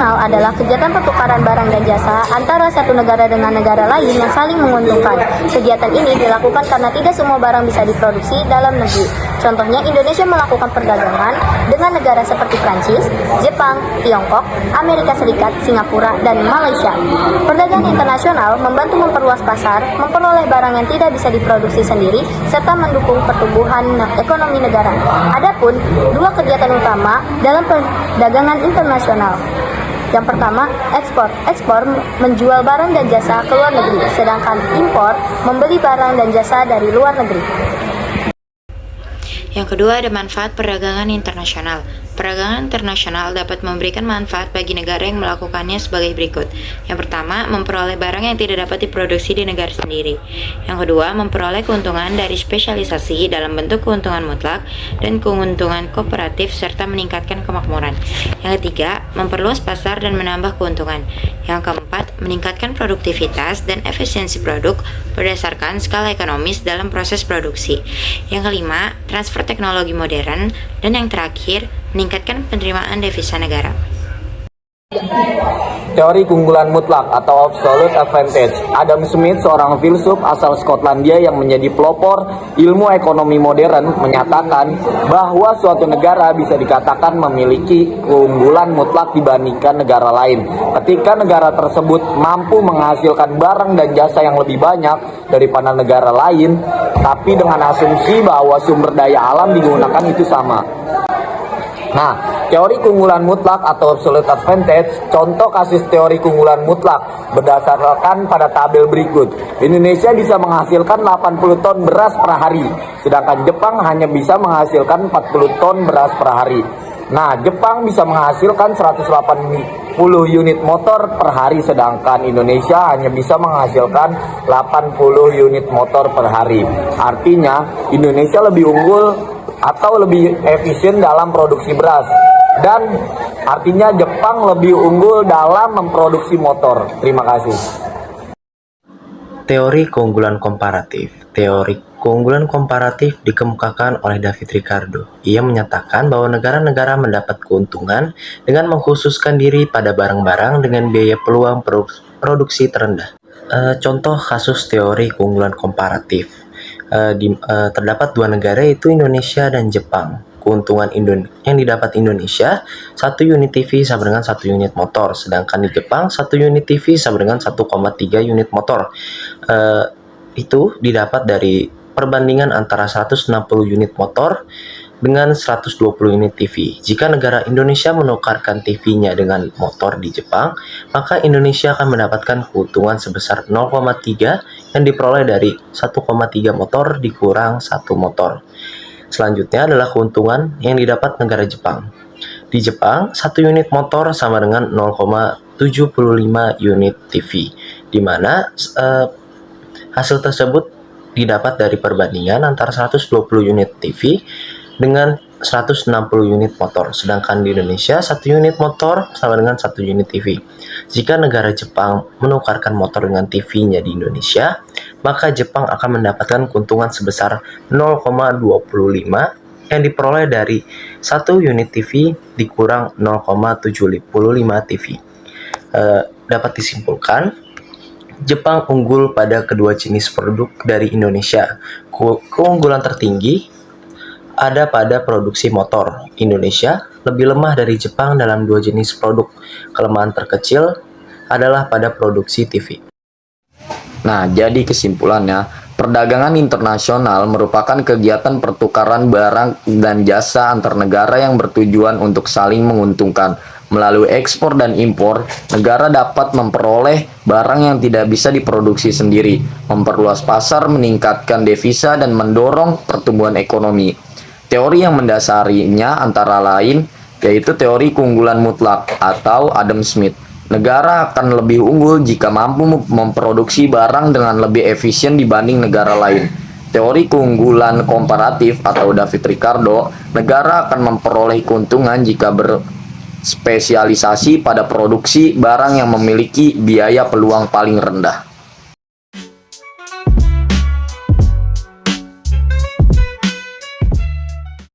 internasional adalah kegiatan pertukaran barang dan jasa antara satu negara dengan negara lain yang saling menguntungkan. Kegiatan ini dilakukan karena tidak semua barang bisa diproduksi dalam negeri. Contohnya, Indonesia melakukan perdagangan dengan negara seperti Prancis, Jepang, Tiongkok, Amerika Serikat, Singapura, dan Malaysia. Perdagangan internasional membantu memperluas pasar, memperoleh barang yang tidak bisa diproduksi sendiri, serta mendukung pertumbuhan ekonomi negara. Adapun dua kegiatan utama dalam perdagangan internasional. Yang pertama, ekspor. Ekspor menjual barang dan jasa ke luar negeri, sedangkan impor membeli barang dan jasa dari luar negeri. Yang kedua, ada manfaat perdagangan internasional. Perdagangan internasional dapat memberikan manfaat bagi negara yang melakukannya sebagai berikut. Yang pertama, memperoleh barang yang tidak dapat diproduksi di negara sendiri. Yang kedua, memperoleh keuntungan dari spesialisasi dalam bentuk keuntungan mutlak dan keuntungan kooperatif serta meningkatkan kemakmuran. Yang ketiga, memperluas pasar dan menambah keuntungan. Yang keempat, meningkatkan produktivitas dan efisiensi produk berdasarkan skala ekonomis dalam proses produksi. Yang kelima, transfer teknologi modern. Dan yang terakhir, meningkatkan penerimaan devisa negara. Teori keunggulan mutlak atau absolute advantage. Adam Smith, seorang filsuf asal Skotlandia yang menjadi pelopor ilmu ekonomi modern, menyatakan bahwa suatu negara bisa dikatakan memiliki keunggulan mutlak dibandingkan negara lain ketika negara tersebut mampu menghasilkan barang dan jasa yang lebih banyak daripada negara lain, tapi dengan asumsi bahwa sumber daya alam digunakan itu sama. Nah, teori keunggulan mutlak atau absolute advantage, contoh kasus teori keunggulan mutlak berdasarkan pada tabel berikut. Indonesia bisa menghasilkan 80 ton beras per hari, sedangkan Jepang hanya bisa menghasilkan 40 ton beras per hari. Nah, Jepang bisa menghasilkan 180 unit motor per hari, sedangkan Indonesia hanya bisa menghasilkan 80 unit motor per hari. Artinya, Indonesia lebih unggul atau lebih efisien dalam produksi beras, dan artinya Jepang lebih unggul dalam memproduksi motor. Terima kasih. Teori keunggulan komparatif. Teori keunggulan komparatif dikemukakan oleh David Ricardo. Ia menyatakan bahwa negara-negara mendapat keuntungan dengan mengkhususkan diri pada barang-barang dengan biaya peluang produksi terendah. Contoh kasus teori keunggulan komparatif. Terdapat dua negara, yaitu Indonesia dan Jepang. Keuntungan yang didapat Indonesia, 1 unit TV sama dengan 1 unit motor, sedangkan di Jepang 1 unit TV sama dengan 1,3 unit motor. Itu didapat dari perbandingan antara 160 unit motor dengan 120 unit TV. Jika negara Indonesia menukarkan TV-nya dengan motor di Jepang, maka Indonesia akan mendapatkan keuntungan sebesar 0,3 yang diperoleh dari 1,3 motor dikurang 1 motor. Selanjutnya adalah keuntungan yang didapat negara Jepang. Di Jepang, 1 unit motor sama dengan 0,75 unit TV, di mana hasil tersebut didapat dari perbandingan antara 120 unit TV dengan 160 unit motor, sedangkan di Indonesia 1 unit motor sama dengan 1 unit TV. Jika negara Jepang menukarkan motor dengan TV-nya di Indonesia, maka Jepang akan mendapatkan keuntungan sebesar 0,25 yang diperoleh dari 1 unit TV dikurang 0,75 TV. Dapat disimpulkan, Jepang unggul pada kedua jenis produk dari Indonesia. Keunggulan tertinggi ada pada produksi motor. Indonesia lebih lemah dari Jepang dalam dua jenis produk. Kelemahan terkecil adalah pada produksi TV. Nah, jadi kesimpulannya, perdagangan internasional merupakan kegiatan pertukaran barang dan jasa antar negara yang bertujuan untuk saling menguntungkan. Melalui ekspor dan impor, negara dapat memperoleh barang yang tidak bisa diproduksi sendiri, memperluas pasar, meningkatkan devisa, dan mendorong pertumbuhan ekonomi. Teori yang mendasarinya antara lain yaitu teori keunggulan mutlak atau Adam Smith. Negara akan lebih unggul jika mampu memproduksi barang dengan lebih efisien dibanding negara lain. Teori keunggulan komparatif atau David Ricardo, negara akan memperoleh keuntungan jika berspesialisasi pada produksi barang yang memiliki biaya peluang paling rendah.